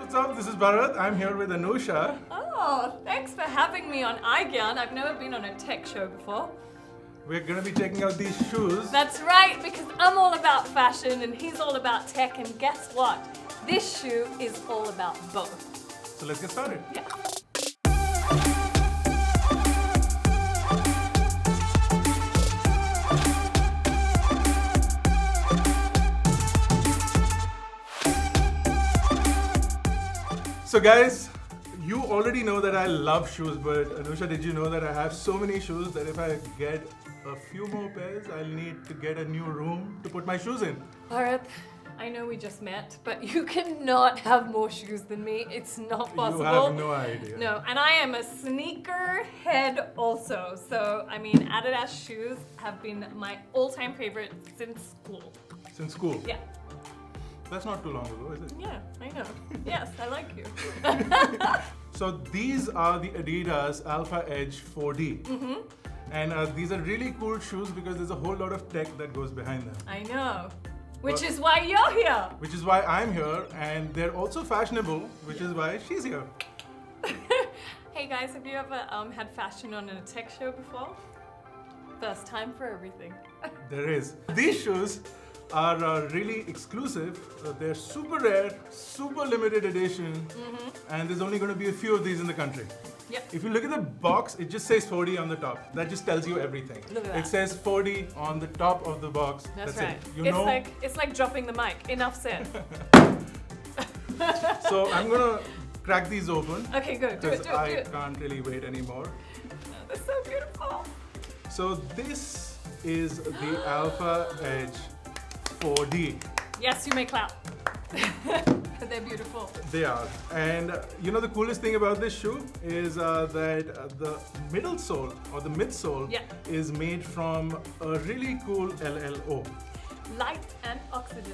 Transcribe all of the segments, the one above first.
what's up? This is Bharat. I'm here with Anusha. Oh, thanks for having me on iGyaan. I've never been on a tech show before. We're gonna be checking out these shoes. That's right, because I'm all about fashion and he's all about tech, and guess what? This shoe is all about both. So let's get started. Yeah. So guys, you already know that I love shoes, but Anusha, did you know that I have so many shoes that if I get a few more pairs, I'll need to get a new room to put my shoes in? Bharat, I know we just met, but you cannot have more shoes than me. It's not possible. You have no idea. No, and I am a sneaker head also. So, I mean, Adidas shoes have been my all-time favorite since school. Since school? Yeah. That's not too long ago, is it? Yeah, I know. Yes, I like you. So these are the Adidas Alpha Edge 4D. Mm-hmm. And these are really cool shoes because there's a whole lot of tech that goes behind them. I know. Which is why you're here. Which is why I'm here, and they're also fashionable, which is why she's here. Hey guys, have you ever had fashion on a tech show before? First time for everything. There is. These shoes are really exclusive. They're super rare, super limited edition, and there's only going to be a few of these in the country. Yep. If you look at the box, it just says 4D on the top. That just tells you everything. Look at that. It says 4D on the top of the box. That's It. right. You know. It's like dropping the mic. Enough said. So I'm gonna crack these open. Okay, good. Do Because it. I can't really wait anymore. They're so beautiful. So this is the Alpha Edge 4D. Yes, you may clap. They're beautiful. They are. And you know the coolest thing about this shoe is that the middle sole or the midsole is made from a really cool LLO. Light and oxygen.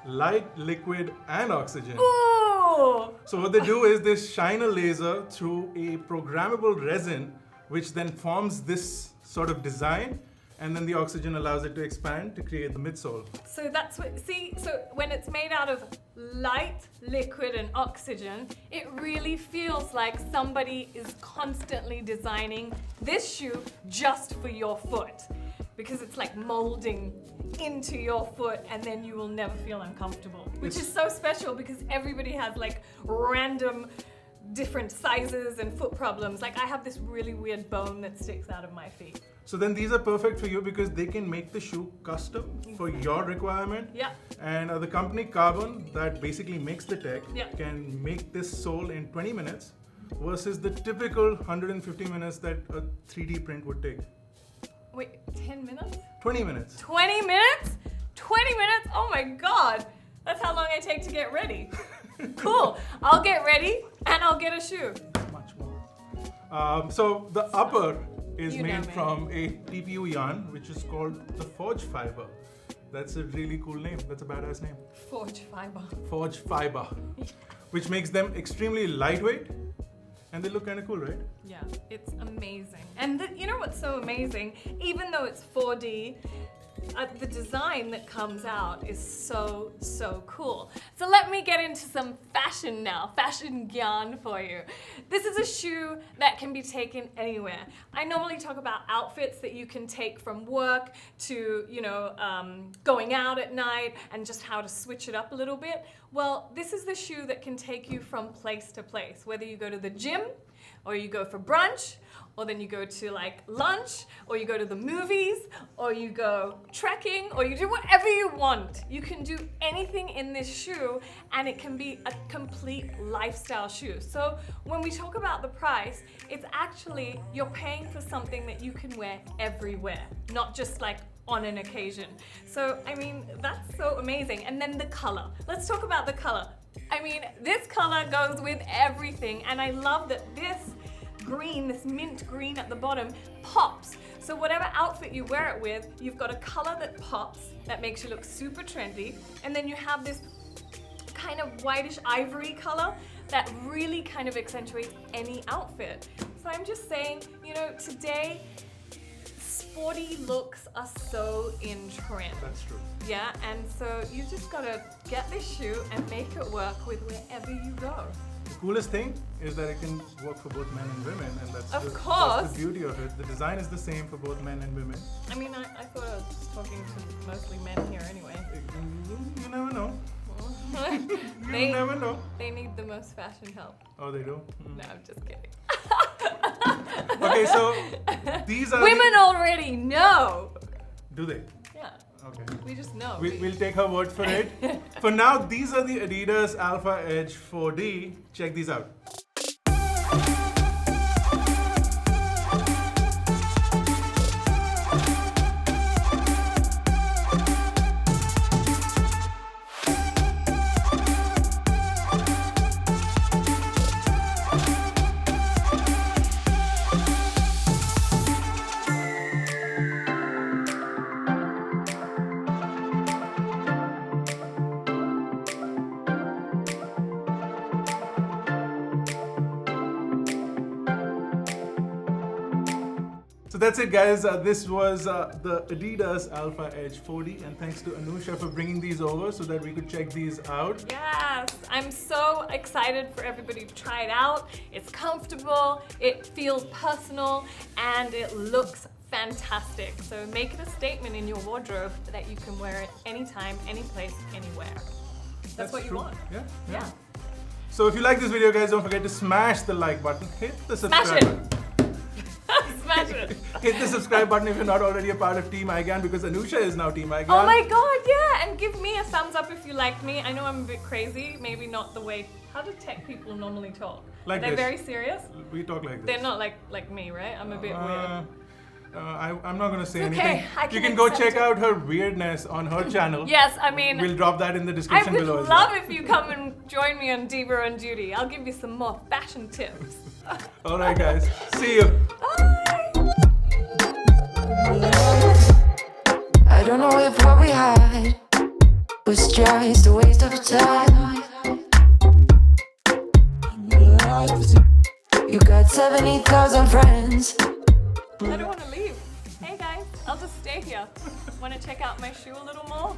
Light, liquid and oxygen. Ooh! So what they do is they shine a laser through a programmable resin which then forms this sort of design, and then the oxygen allows it to expand to create the midsole. So that's what, so when it's made out of light, liquid, and oxygen, it really feels like somebody is constantly designing this shoe just for your foot. Because it's like molding into your foot, and then you will never feel uncomfortable. Which is so special because everybody has like random different sizes and foot problems. Like I have this really weird bone that sticks out of my feet. So then these are perfect for you because they can make the shoe custom for your requirement. Yeah. And the company Carbon, that basically makes the tech, Yeah. can make this sole in 20 minutes versus the typical 150 minutes that a 3D print would take. Wait, 10 minutes? 20 minutes. 20 minutes? 20 minutes? Oh my God. That's how long I take to get ready. Cool. I'll get ready and I'll get a shoe. Much more. So the upper is You know made me. from a TPU yarn, which is called the Forge Fiber. That's a really cool name. That's a badass name. Forge fiber. Forge Fiber, which makes them extremely lightweight, and they look kind of cool, right? Yeah, it's amazing. And you know what's so amazing? Even though it's 4D, the design that comes out is so, so cool. So let me get into some fashion now, fashion gyan for you. This is a shoe that can be taken anywhere. I normally talk about outfits that you can take from work to, you know, going out at night and just how to switch it up a little bit. Well, this is the shoe that can take you from place to place, whether you go to the gym or you go for brunch, or then you go to like lunch, or you go to the movies, or you go trekking, or you do whatever you want. You can do anything in this shoe, and it can be a complete lifestyle shoe. So when we talk about the price, it's actually, you're paying for something that you can wear everywhere, not just like on an occasion. So, I mean, that's so amazing. And then the color. Let's talk about the color. I mean, this color goes with everything, and I love that this green, this mint green at the bottom, pops. So whatever outfit you wear it with, you've got a color that pops, that makes you look super trendy, and then you have this kind of whitish ivory color that really kind of accentuates any outfit. So I'm just saying, you know, today, sporty looks are so in trend. That's true. Yeah, and so you just gotta get this shoe and make it work with wherever you go. The coolest thing is that it can work for both men and women, and that's Of that's course. the beauty of it. The design is the same for both men and women. I mean, I thought I was talking to mostly men here anyway. You never know. You They- never know. They need the most fashion help. Oh, they do? No, I'm just kidding. Okay, so these are Women already know. Do they? Yeah, Okay. we just know. We'll take her word for it. For now, these are the Adidas Alpha Edge 4D. Check these out. So that's it, guys. This was the Adidas Alpha Edge 4D, and thanks to Anusha for bringing these over so that we could check these out. Yes, I'm so excited for everybody to try it out. It's comfortable, it feels personal, and it looks fantastic. So make it a statement in your wardrobe that you can wear it anytime, any place, anywhere. That's what you true. want. Yeah. Yeah. So if you like this video, guys, don't forget to smash the like button, hit the subscribe Smash it. button. Smash it. Hit the subscribe button if you're not already a part of Team iGyaan, because Anusha is now Team iGyaan. Oh my god, yeah! And give me a thumbs up if you like me. I know I'm a bit crazy, maybe not the way. How do tech people normally talk? Like They're this. very serious? We talk like this. They're not like me, right? I'm a bit weird. I'm not going to say It's okay, anything. I can You can go accept check it. out her weirdness on her channel. Yes, I mean, We'll drop that in the I description would below. as love well. if you come and join me on Diva on Duty. I'll give you some more fashion tips. Alright, guys. See you. Bye! I don't know if what we had was just a waste of time. You got 70,000 friends. I don't want to leave. Hey guys, I'll just stay here. Want to check out my shoe a little more?